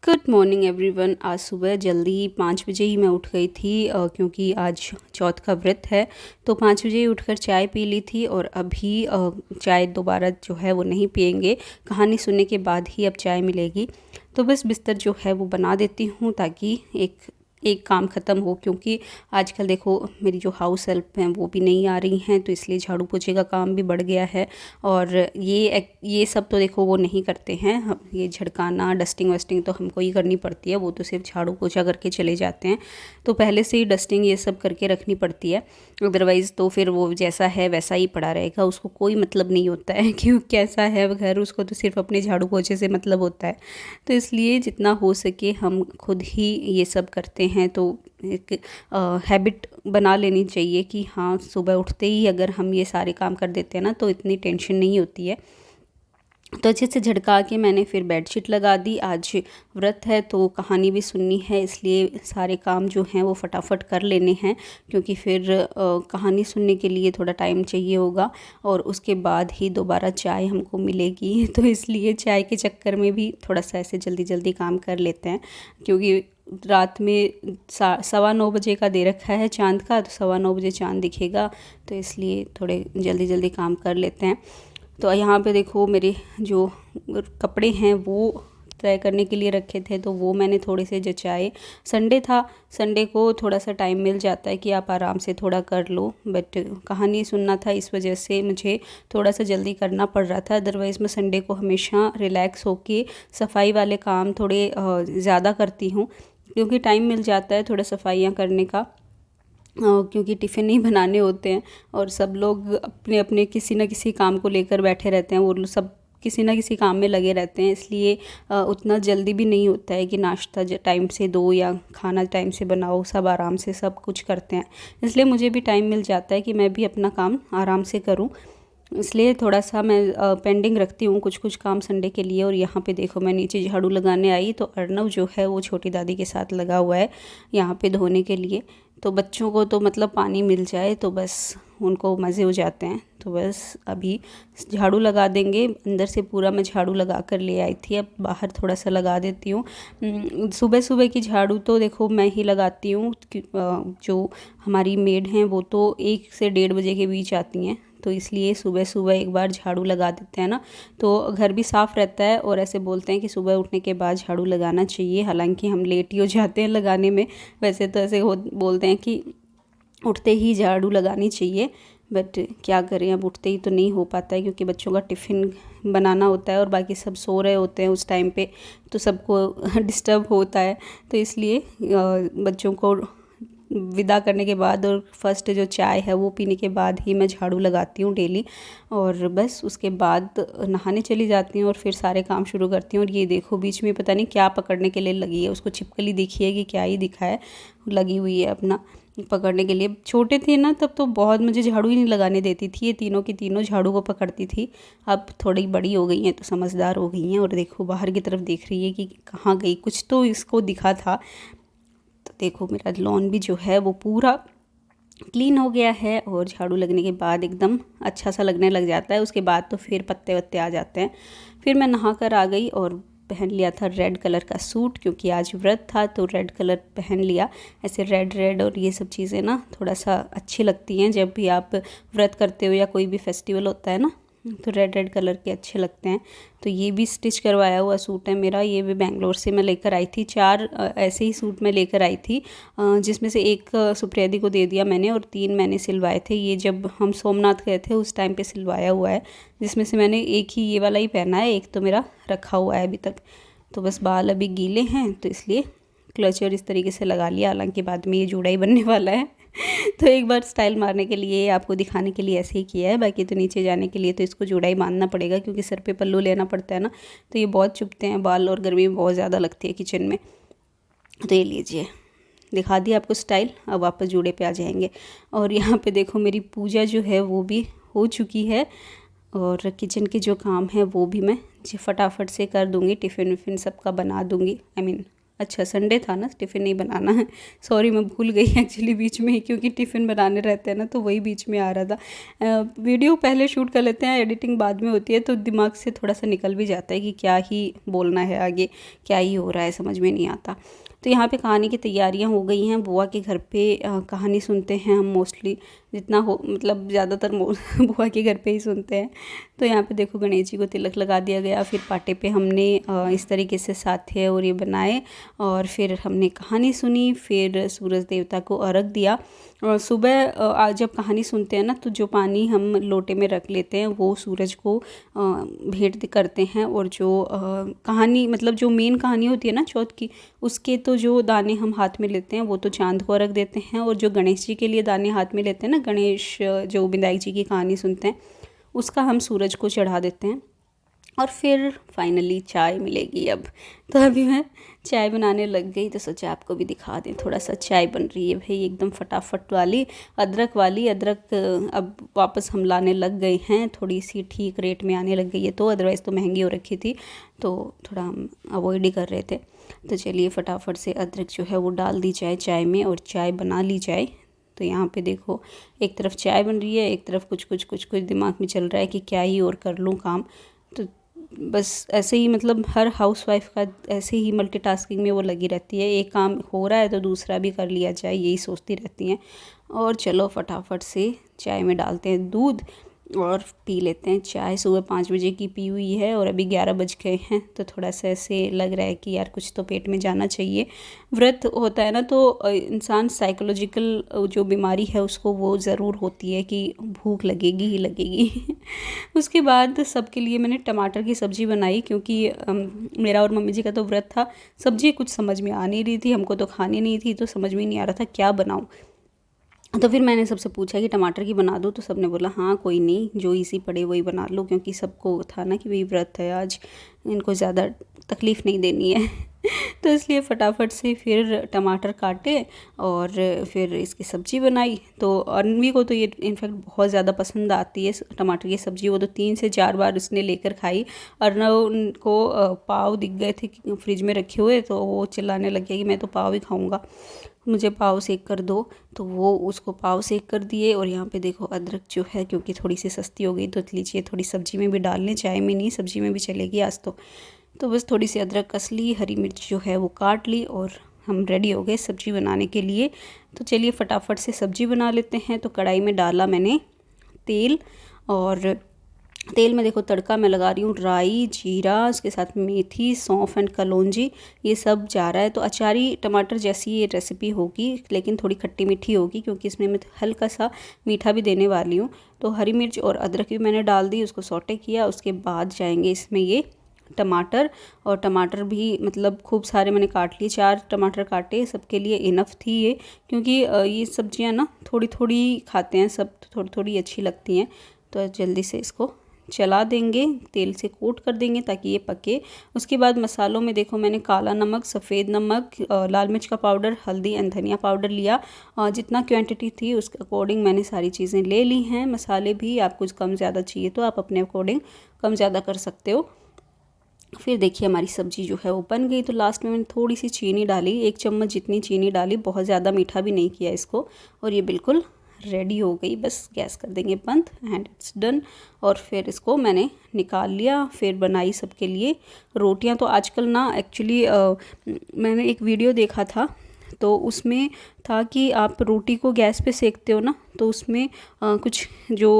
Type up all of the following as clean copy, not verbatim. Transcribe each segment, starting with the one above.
Good morning everyone. आज सुबह जल्दी 5 बजे ही मैं उठ गई थी क्योंकि आज चौथ का व्रत है। तो 5 बजे ही उठकर चाय पी ली थी और अभी चाय दोबारा जो है वो नहीं पियेंगे। कहानी सुनने के बाद ही अब चाय मिलेगी। तो बस बिस्तर जो है वो बना देती हूँ ताकि एक काम ख़त्म हो, क्योंकि आजकल देखो मेरी जो हाउस हेल्प हैं वो भी नहीं आ रही हैं, तो इसलिए झाड़ू पोछे का काम भी बढ़ गया है। और ये सब तो देखो वो नहीं करते हैं, ये झड़काना डस्टिंग वस्टिंग तो हमको ही करनी पड़ती है, वो तो सिर्फ झाड़ू पोछा करके चले जाते हैं। तो पहले से ही डस्टिंग ये सब करके रखनी पड़ती है, अदरवाइज़ तो फिर वो जैसा है वैसा ही पड़ा रहेगा, उसको कोई मतलब नहीं होता है कि कैसा है घर, उसको तो सिर्फ अपने झाड़ू पोछे से मतलब होता है। तो इसलिए जितना हो सके हम खुद ही ये सब करते हैं। तो एक हैबिट बना लेनी चाहिए कि हाँ, सुबह उठते ही अगर हम ये सारे काम कर देते हैं ना तो इतनी टेंशन नहीं होती है। तो अच्छे से झटका के मैंने फिर बेडशीट लगा दी। आज व्रत है तो कहानी भी सुननी है, इसलिए सारे काम जो हैं वो फटाफट कर लेने हैं, क्योंकि फिर कहानी सुनने के लिए थोड़ा टाइम चाहिए होगा और उसके बाद ही दोबारा चाय हमको मिलेगी। तो इसलिए चाय के चक्कर में भी थोड़ा सा ऐसे जल्दी जल्दी काम कर लेते हैं, क्योंकि रात में 9:15 का दे रखा है चाँद का, तो 9:15 चाँद दिखेगा, तो इसलिए थोड़े जल्दी जल्दी काम कर लेते हैं। तो यहाँ पे देखो मेरे जो कपड़े हैं वो तय करने के लिए रखे थे, तो वो मैंने थोड़े से जचाए। संडे था, संडे को थोड़ा सा टाइम मिल जाता है कि आप आराम से थोड़ा कर लो, बट कहानी सुनना था इस वजह से मुझे थोड़ा सा जल्दी करना पड़ रहा था। अदरवाइज़ मैं संडे को हमेशा रिलैक्स होके सफाई वाले काम थोड़े ज़्यादा करती हूँ, क्योंकि टाइम मिल जाता है थोड़ा सफाइयाँ करने का, क्योंकि टिफ़िन नहीं बनाने होते हैं और सब लोग अपने अपने किसी न किसी काम को लेकर बैठे रहते हैं, वो सब किसी न किसी काम में लगे रहते हैं, इसलिए उतना जल्दी भी नहीं होता है कि नाश्ता टाइम से दो या खाना टाइम से बनाओ, सब आराम से सब कुछ करते हैं। इसलिए मुझे भी टाइम मिल जाता है कि मैं भी अपना काम आराम से करूं, इसलिए थोड़ा सा मैं पेंडिंग रखती हूँ कुछ कुछ काम संडे के लिए। और यहाँ पे देखो मैं नीचे झाड़ू लगाने आई तो अर्नव जो है वो छोटी दादी के साथ लगा हुआ है यहाँ पे धोने के लिए। तो बच्चों को तो मतलब पानी मिल जाए तो बस उनको मज़े हो जाते हैं। तो बस अभी झाड़ू लगा देंगे, अंदर से पूरा मैं झाड़ू लगा कर ले आई थी, अब बाहर थोड़ा सा लगा देती हूँ। सुबह सुबह की झाड़ू तो देखो मैं ही लगाती हूँ, जो हमारी मेड हैं वो तो 1 से 1:30 बजे के बीच आती हैं, तो इसलिए सुबह सुबह एक बार झाड़ू लगा देते हैं ना तो घर भी साफ़ रहता है। और ऐसे बोलते हैं कि सुबह उठने के बाद झाड़ू लगाना चाहिए, हालांकि हम लेट ही हो जाते हैं लगाने में। वैसे तो ऐसे बोलते हैं कि उठते ही झाड़ू लगानी चाहिए, बट क्या करें, अब उठते ही तो नहीं हो पाता है, क्योंकि बच्चों का टिफ़िन बनाना होता है और बाकी सब सो रहे होते हैं उस टाइम पे, तो सबको डिस्टर्ब होता है। तो इसलिए बच्चों को विदा करने के बाद और फर्स्ट जो चाय है वो पीने के बाद ही मैं झाड़ू लगाती हूँ डेली। और बस उसके बाद नहाने चली जाती हूँ और फिर सारे काम शुरू करती हूँ। और ये देखो बीच में पता नहीं क्या पकड़ने के लिए लगी है, उसको छिपकली दिखी है कि क्या ही दिखा है, लगी हुई है अपना पकड़ने के लिए। छोटे थे ना तब तो बहुत मुझे झाड़ू ही नहीं लगाने देती थी, ये तीनों की तीनों झाड़ू को पकड़ती थी। अब थोड़ी बड़ी हो गई हैं तो समझदार हो गई हैं और देखो बाहर की तरफ देख रही है कि कहाँ गई, कुछ तो इसको दिखा था। तो देखो मेरा लॉन भी जो है वो पूरा क्लीन हो गया है और झाड़ू लगने के बाद एकदम अच्छा सा लगने लग जाता है। उसके बाद तो फिर पत्ते वत्ते आ जाते हैं। फिर मैं नहा कर आ गई और पहन लिया था रेड कलर का सूट, क्योंकि आज व्रत था तो रेड कलर पहन लिया। ऐसे रेड रेड और ये सब चीज़ें ना थोड़ा सा अच्छी लगती हैं जब भी आप व्रत करते हो या कोई भी फेस्टिवल होता है ना, तो रेड रेड कलर के अच्छे लगते हैं। तो ये भी स्टिच करवाया हुआ सूट है मेरा, ये भी बेंगलोर से मैं लेकर आई थी। 4 ऐसे ही सूट मैं लेकर आई थी, जिसमें से एक सुप्रिया दी को दे दिया मैंने और 3 मैंने सिलवाए थे। ये जब हम सोमनाथ गए थे उस टाइम पे सिलवाया हुआ है, जिसमें से मैंने एक ही ये वाला ही पहना है, एक तो मेरा रखा हुआ है अभी तक। तो बस बाल अभी गीले हैं तो इसलिए क्लचर इस तरीके से लगा लिया, हालांकि बाद में ये जूड़ा ही बनने वाला है। तो एक बार स्टाइल मारने के लिए, आपको दिखाने के लिए ऐसे ही किया है, बाकी तो नीचे जाने के लिए तो इसको जूड़ा ही बांधना पड़ेगा, क्योंकि सर पे पल्लू लेना पड़ता है ना, तो ये बहुत चुभते हैं बाल और गर्मी बहुत ज़्यादा लगती है किचन में। तो ये लीजिए, दिखा दिया आपको स्टाइल, अब वापस जूड़े पे आ जाएंगे। और यहाँ पे देखो मेरी पूजा जो है वो भी हो चुकी है और किचन के जो काम है वो भी मैं फटाफट से कर दूँगी, टिफ़िन विफ़िन सबका बना दूँगी, अच्छा संडे था ना, टिफ़िन नहीं बनाना है, सॉरी मैं भूल गई एक्चुअली बीच में ही, क्योंकि टिफ़िन बनाने रहते हैं ना तो वही बीच में आ रहा था। वीडियो पहले शूट कर लेते हैं, एडिटिंग बाद में होती है, तो दिमाग से थोड़ा सा निकल भी जाता है कि क्या ही बोलना है आगे, क्या ही हो रहा है, समझ में नहीं आता। तो यहाँ पे कहानी की तैयारियाँ हो गई हैं। बुआ के घर पे कहानी सुनते हैं हम मोस्टली, जितना हो मतलब ज़्यादातर बुआ के घर पे ही सुनते हैं। तो यहाँ पे देखो गणेश जी को तिलक लगा दिया गया, फिर पाटे पे हमने इस तरीके से साथे और ये बनाए, और फिर हमने कहानी सुनी, फिर सूरज देवता को अर्घ दिया। और सुबह आज जब कहानी सुनते हैं ना, तो जो पानी हम लोटे में रख लेते हैं वो सूरज को भेंट करते हैं, और जो कहानी मतलब जो मेन कहानी होती है ना चौथ की, उसके तो जो दाने हम हाथ में लेते हैं वो तो चांद को अर्घ देते हैं, और जो गणेश जी के लिए दाने हाथ में लेते हैं ना, गणेश जो विनायक जी की कहानी सुनते हैं उसका हम सूरज को चढ़ा देते हैं। और फिर फाइनली चाय मिलेगी अब। तो अभी मैं चाय बनाने लग गई, तो सोचा आपको भी दिखा दें। थोड़ा सा चाय बन रही है भाई एकदम फटाफट वाली, अदरक वाली। अदरक अब वापस हम लाने लग गए हैं, थोड़ी सी ठीक रेट में आने लग गई है, तो अदरवाइज़ तो महंगी हो रखी थी, तो थोड़ा हम अवॉइड ही कर रहे थे। तो चलिए फटाफट से अदरक जो है वो डाल दी जाए चाय में, और चाय बना ली जाए। तो यहाँ पे देखो एक तरफ चाय बन रही है, एक तरफ कुछ दिमाग में चल रहा है कि क्या ही और कर लूँ काम। तो बस ऐसे ही मतलब हर हाउसवाइफ का ऐसे ही मल्टीटास्किंग में वो लगी रहती है, एक काम हो रहा है तो दूसरा भी कर लिया जाए, यही सोचती रहती हैं। और चलो फटाफट से चाय में डालते हैं दूध और पी लेते हैं चाय। सुबह 5 बजे की पी हुई है और अभी 11 बज गए हैं, तो थोड़ा सा ऐसे लग रहा है कि यार कुछ तो पेट में जाना चाहिए। व्रत होता है ना तो इंसान साइकोलॉजिकल जो बीमारी है उसको वो ज़रूर होती है कि भूख लगेगी ही लगेगी। उसके बाद सबके लिए मैंने टमाटर की सब्ज़ी बनाई, क्योंकि मेरा और मम्मी जी का तो व्रत था। सब्ज़ी कुछ समझ में आ नहीं रही थी, हमको तो खानी नहीं थी, तो समझ में नहीं आ रहा था क्या बनाऊँ। तो फिर मैंने सबसे पूछा कि टमाटर की बना दूँ, तो सबने बोला हाँ कोई नहीं, जो इजी पड़े वही बना लो, क्योंकि सबको था ना कि वही व्रत है आज, इनको ज़्यादा तकलीफ़ नहीं देनी है। तो इसलिए फटाफट से फिर टमाटर काटे और फिर इसकी सब्ज़ी बनाई। तो अनवी को तो ये इनफैक्ट बहुत ज़्यादा पसंद आती है टमाटर की सब्ज़ी, वो तो 3 से 4 बार उसने लेकर खाई। अर्नव को पाव दिख गए थे फ्रिज में रखे हुए, तो वो चिल्लाने लग गया कि मैं तो पाव ही खाऊंगा, मुझे पाव सेक कर दो। तो वो उसको पाव सेक कर दिए। और यहाँ पे देखो अदरक जो है, क्योंकि थोड़ी सी सस्ती हो गई तो लीजिए थोड़ी सब्ज़ी में भी डाल लें, चाय में नहीं सब्ज़ी में भी चलेगी आज तो बस थोड़ी सी अदरक कस ली, हरी मिर्च जो है वो काट ली, और हम रेडी हो गए सब्ज़ी बनाने के लिए। तो चलिए फटाफट से सब्ज़ी बना लेते हैं। तो कढ़ाई में डाला मैंने तेल, और तेल में देखो तड़का मैं लगा रही हूँ राई, जीरा, उसके साथ मेथी, सौंफ एंड कलौंजी, ये सब जा रहा है। तो अचारी टमाटर जैसी ये रेसिपी होगी, लेकिन थोड़ी खट्टी मीठी होगी, क्योंकि इसमें मैं हल्का सा मीठा भी देने वाली हूँ। तो हरी मिर्च और अदरक भी मैंने डाल दी, उसको सौटे किया। उसके बाद जाएंगे इसमें ये टमाटर, और टमाटर भी मतलब खूब सारे मैंने काट लिए, 4 टमाटर काटे, सबके लिए इनफ थी ये, क्योंकि ये सब्जियां ना थोड़ी थोड़ी खाते हैं सब, थोड़ी थोड़ी अच्छी लगती हैं। तो जल्दी से इसको चला देंगे, तेल से कोट कर देंगे ताकि ये पके। उसके बाद मसालों में देखो मैंने काला नमक, सफ़ेद नमक, लाल मिर्च का पाउडर, हल्दी एंड धनिया पाउडर लिया। जितना क्वांटिटी थी उसके अकॉर्डिंग मैंने सारी चीज़ें ले ली हैं। मसाले भी आप कुछ कम ज़्यादा चाहिए तो आप अपने अकॉर्डिंग कम ज़्यादा कर सकते हो। फिर देखिए हमारी सब्ज़ी जो है वो बन गई। तो लास्ट में मैंने थोड़ी सी चीनी डाली, 1 चम्मच जितनी चीनी डाली, बहुत ज़्यादा मीठा भी नहीं किया इसको, और ये बिल्कुल रेडी हो गई। बस गैस कर देंगे बंद, एंड इट्स डन। और फिर इसको मैंने निकाल लिया। फिर बनाई सबके लिए रोटियां। तो आजकल ना एक्चुअली मैंने एक वीडियो देखा था, तो उसमें था कि आप रोटी को गैस पे सेकते हो ना, तो उसमें कुछ जो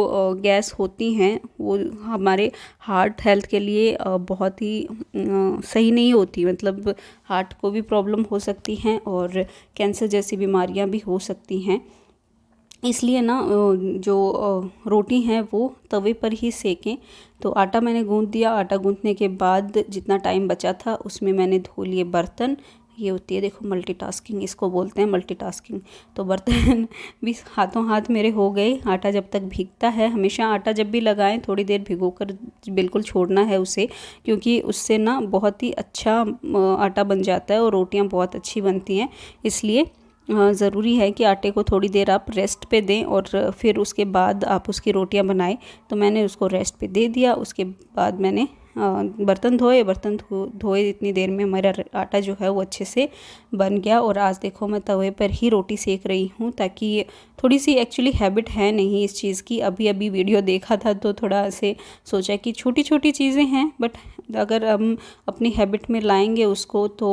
गैस होती हैं वो हमारे हार्ट हेल्थ के लिए बहुत ही सही नहीं होती, मतलब हार्ट को भी प्रॉब्लम हो सकती हैं और कैंसर जैसी बीमारियां भी हो सकती हैं। इसलिए ना जो रोटी हैं वो तवे पर ही सेकें। तो आटा मैंने गूंथ दिया। आटा गूंथने के बाद जितना टाइम बचा था उसमें मैंने धो लिए बर्तन। ये होती है देखो मल्टीटास्किंग, इसको बोलते हैं मल्टीटास्किंग। तो बर्तन भी हाथों हाथ मेरे हो गए। आटा जब तक भीगता है, हमेशा आटा जब भी लगाएं थोड़ी देर भिगोकर बिल्कुल छोड़ना है उसे, क्योंकि उससे ना बहुत ही अच्छा आटा बन जाता है और रोटियां बहुत अच्छी बनती हैं। इसलिए ज़रूरी है कि आटे को थोड़ी देर आप रेस्ट पे दें और फिर उसके बाद आप उसकी रोटियां बनाएं। तो मैंने उसको रेस्ट पे दे दिया। उसके बाद मैंने बर्तन धोए इतनी देर में हमारा आटा जो है वो अच्छे से बन गया। और आज देखो मैं तवे पर ही रोटी सेक रही हूँ, ताकि थोड़ी सी एक्चुअली हैबिट है नहीं इस चीज़ की। अभी अभी वीडियो देखा था तो थोड़ा ऐसे सोचा कि छोटी छोटी चीज़ें हैं, बट अगर हम अपनी हैबिट में लाएंगे उसको तो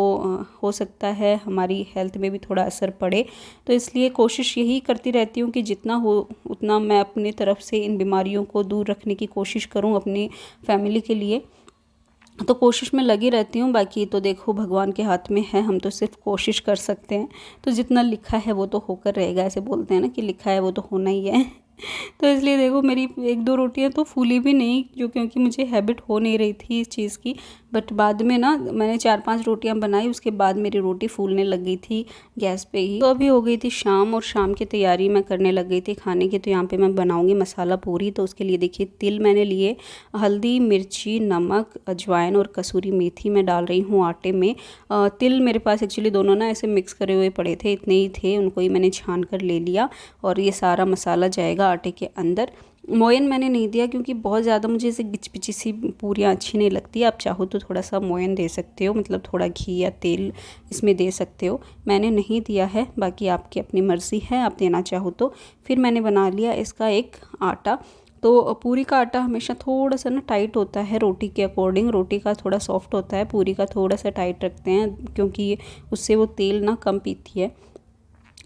हो सकता है हमारी हेल्थ में भी थोड़ा असर पड़े। तो इसलिए कोशिश यही करती रहती हूँ कि जितना हो उतना मैं अपनी तरफ से इन बीमारियों को दूर रखने की कोशिश करूँ अपनी फैमिली के लिए। तो कोशिश में लगी रहती हूँ, बाकी तो देखो भगवान के हाथ में है, हम तो सिर्फ कोशिश कर सकते हैं। तो जितना लिखा है वो तो होकर रहेगा, ऐसे बोलते हैं ना कि लिखा है वो तो होना ही है। तो इसलिए देखो मेरी 1-2 रोटियां तो फूली भी नहीं, जो क्योंकि मुझे हैबिट हो नहीं रही थी इस चीज़ की। बट बाद में ना मैंने 4-5 रोटियां बनाई, उसके बाद मेरी रोटी फूलने लग गई थी गैस पे ही। तो अभी हो गई थी शाम, और शाम की तैयारी मैं करने लग गई थी खाने की। तो यहाँ पे मैं बनाऊँगी मसाला पूरी। तो उसके लिए देखिए तिल मैंने लिए, हल्दी, मिर्ची, नमक, अजवाइन और कसूरी मेथी मैं डाल रही हूँ आटे में। तिल मेरे पास एक्चुअली दोनों ना ऐसे मिक्स करे हुए पड़े थे, इतने ही थे, उनको ही मैंने छान कर ले लिया। और ये सारा मसाला जाएगा आटे के अंदर। मोयन मैंने नहीं दिया क्योंकि बहुत ज़्यादा मुझे ऐसे गिचपिची सी पूरियाँ अच्छी नहीं लगती। आप चाहो तो थोड़ा सा मोयन दे सकते हो, मतलब थोड़ा घी या तेल इसमें दे सकते हो। मैंने नहीं दिया है, बाकी आपकी अपनी मर्ज़ी है, आप देना चाहो तो। फिर मैंने बना लिया इसका एक आटा। तो पूरी का आटा हमेशा थोड़ा सा ना टाइट होता है रोटी के अकॉर्डिंग, रोटी का थोड़ा सॉफ्ट होता है, पूरी का थोड़ा सा टाइट रखते हैं क्योंकि उससे वो तेल ना कम पीती है।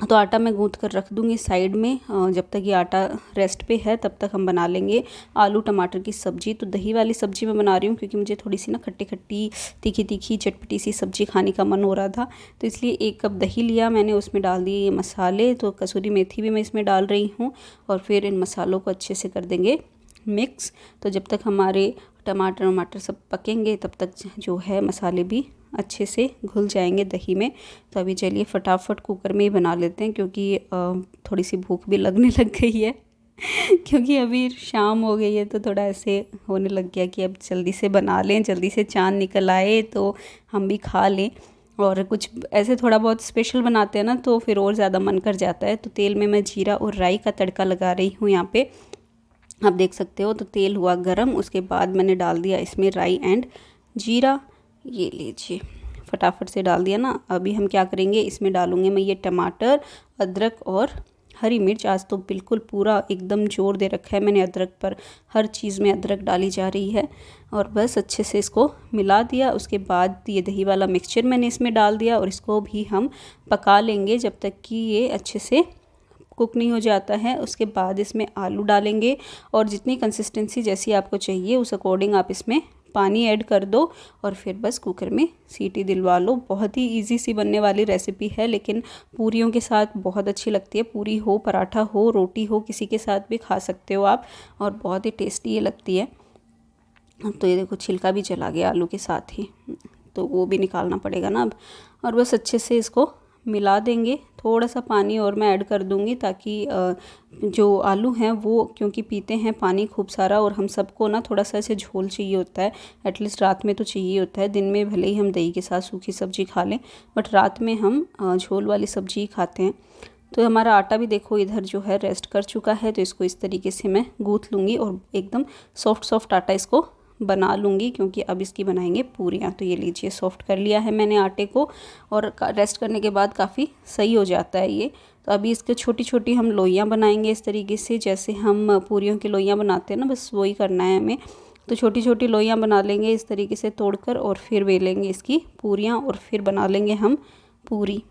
तो आटा मैं गूँथ कर रख दूँगी साइड में। जब तक ये आटा रेस्ट पे है तब तक हम बना लेंगे आलू टमाटर की सब्ज़ी। तो दही वाली सब्ज़ी मैं बना रही हूँ क्योंकि मुझे थोड़ी सी ना खट्टी खट्टी तीखी तीखी चटपटी सी सब्ज़ी खाने का मन हो रहा था। तो इसलिए 1 कप दही लिया मैंने, उसमें डाल दिए ये मसाले। तो कसूरी मेथी भी मैं इसमें डाल रही हूँ, और फिर इन मसालों को अच्छे से कर देंगे मिक्स। तो जब तक हमारे टमाटर वमाटर सब पकेंगे तब तक जो है मसाले भी अच्छे से घुल जाएंगे दही में। तो अभी चलिए फटाफट कुकर में ही बना लेते हैं, क्योंकि थोड़ी सी भूख भी लगने लग गई है। क्योंकि अभी शाम हो गई है तो थोड़ा ऐसे होने लग गया कि अब जल्दी से बना लें, जल्दी से चाँद निकल आए तो हम भी खा लें। और कुछ ऐसे थोड़ा बहुत स्पेशल बनाते हैं ना तो फिर और ज़्यादा मन कर जाता है। तो तेल में मैं जीरा और राई का तड़का लगा रही हूँ यहाँ पे, आप देख सकते हो। तो तेल हुआ गरम, उसके बाद मैंने डाल दिया इसमें राई एंड जीरा। ये लीजिए फटाफट से डाल दिया ना। अभी हम क्या करेंगे, इसमें डालूंगे मैं ये टमाटर, अदरक और हरी मिर्च। आज तो बिल्कुल पूरा एकदम जोर दे रखा है मैंने अदरक पर, हर चीज़ में अदरक डाली जा रही है। और बस अच्छे से इसको मिला दिया। उसके बाद ये दही वाला मिक्सचर मैंने इसमें डाल दिया, और इसको भी हम पका लेंगे जब तक कि ये अच्छे से कुक नहीं हो जाता है। उसके बाद इसमें आलू डालेंगे, और जितनी कंसिस्टेंसी जैसी आपको चाहिए उस अकॉर्डिंग आप इसमें पानी ऐड कर दो, और फिर बस कुकर में सीटी दिलवा लो। बहुत ही इजी सी बनने वाली रेसिपी है, लेकिन पूरियों के साथ बहुत अच्छी लगती है। पूरी हो, पराठा हो, रोटी हो, किसी के साथ भी खा सकते हो आप, और बहुत ही टेस्टी ये लगती है। तो ये देखो छिलका भी चला गया आलू के साथ ही, तो वो भी निकालना पड़ेगा ना अब। और बस अच्छे से इसको मिला देंगे। थोड़ा सा पानी और मैं ऐड कर दूंगी, ताकि जो आलू हैं वो क्योंकि पीते हैं पानी खूब सारा, और हम सबको ना थोड़ा सा ऐसे झोल चाहिए होता है। एटलीस्ट रात में तो चाहिए होता है, दिन में भले ही हम दही के साथ सूखी सब्जी खा लें, बट रात में हम झोल वाली सब्जी ही खाते हैं। तो हमारा आटा भी देखो इधर जो है रेस्ट कर चुका है। तो इसको इस तरीके से मैं गूँथ लूँगी, और एकदम सॉफ्ट आटा इसको बना लूँगी, क्योंकि अब इसकी बनाएंगे पूरियाँ। तो ये लीजिए सॉफ्ट कर लिया है मैंने आटे को, और रेस्ट करने के बाद काफ़ी सही हो जाता है ये। तो अभी इसके छोटी छोटी हम लोइयाँ बनाएंगे इस तरीके से, जैसे हम पूरियों की लोइयाँ बनाते हैं ना, बस वही करना है हमें। तो छोटी छोटी लोइयाँ बना लेंगे इस तरीके से तोड़कर, और फिर बेलेंगे इसकी पूरियाँ, और फिर बना लेंगे हम पूरी।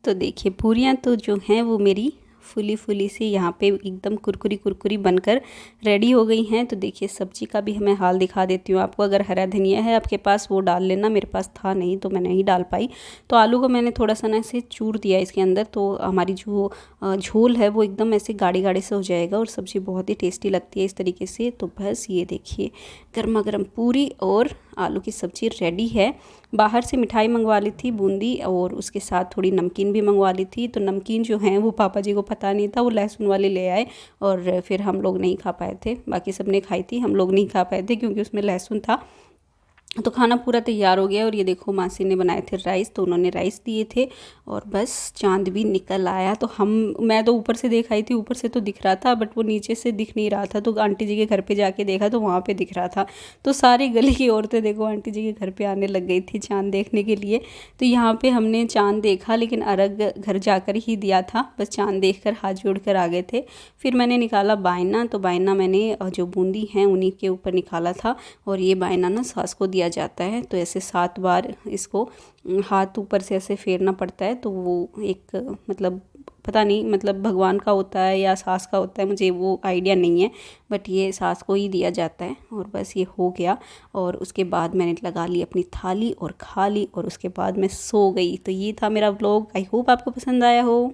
तो देखिए पूरियाँ तो जो हैं वो मेरी फुली फुली सी यहाँ पे एकदम कुरकुरी कुरकुरी बनकर रेडी हो गई हैं। तो देखिए सब्जी का भी मैं हाल दिखा देती हूँ आपको। अगर हरा धनिया है आपके पास वो डाल लेना, मेरे पास था नहीं तो मैं नहीं डाल पाई। तो आलू को मैंने थोड़ा सा ना ऐसे चूर दिया इसके अंदर, तो हमारी जो झोल है वो एकदम ऐसे गाढ़ी गाढ़ी से हो जाएगा और सब्ज़ी बहुत ही टेस्टी लगती है इस तरीके से। तो बस ये देखिए गर्मा गर्म पूरी और आलू की सब्ज़ी रेडी है। बाहर से मिठाई मंगवा ली थी बूंदी, और उसके साथ थोड़ी नमकीन भी मंगवा ली थी। तो नमकीन जो है वो पापा जी को पता नहीं था, वो लहसुन वाले ले आए और फिर हम लोग नहीं खा पाए थे। बाकी सब ने खाई थी, हम लोग नहीं खा पाए थे क्योंकि उसमें लहसुन था। तो खाना पूरा तैयार हो गया। और ये देखो मासी ने बनाए थे राइस, तो उन्होंने राइस दिए थे और बस चाँद भी निकल आया। तो मैं तो ऊपर से देख आई थी, ऊपर से तो दिख रहा था बट वो नीचे से दिख नहीं रहा था। तो आंटी जी के घर पे जाके देखा तो वहाँ पे दिख रहा था। तो सारी गली की औरतें देखो आंटी जी के घर पे आने लग गई थी चाँद देखने के लिए। तो यहाँ पे हमने चाँद देखा, लेकिन अर्घ घर जाकर ही दिया था, बस चाँद देख कर हाथ जोड़ कर आ गए थे। फिर मैंने निकाला बायना, तो बायना मैंने जो बूंदी हैं उन्हीं के ऊपर निकाला था। और ये बायना ना सास को दिया जाता है, तो ऐसे 7 बार इसको हाथ ऊपर से ऐसे फेरना पड़ता है। तो वो एक मतलब पता नहीं मतलब भगवान का होता है या सास का होता है, मुझे वो आइडिया नहीं है, बट ये सास को ही दिया जाता है। और बस ये हो गया और उसके बाद मैंने लगा ली अपनी थाली और खा ली और उसके बाद मैं सो गई। तो ये था मेरा व्लॉग, आई होप आपको पसंद आया हो।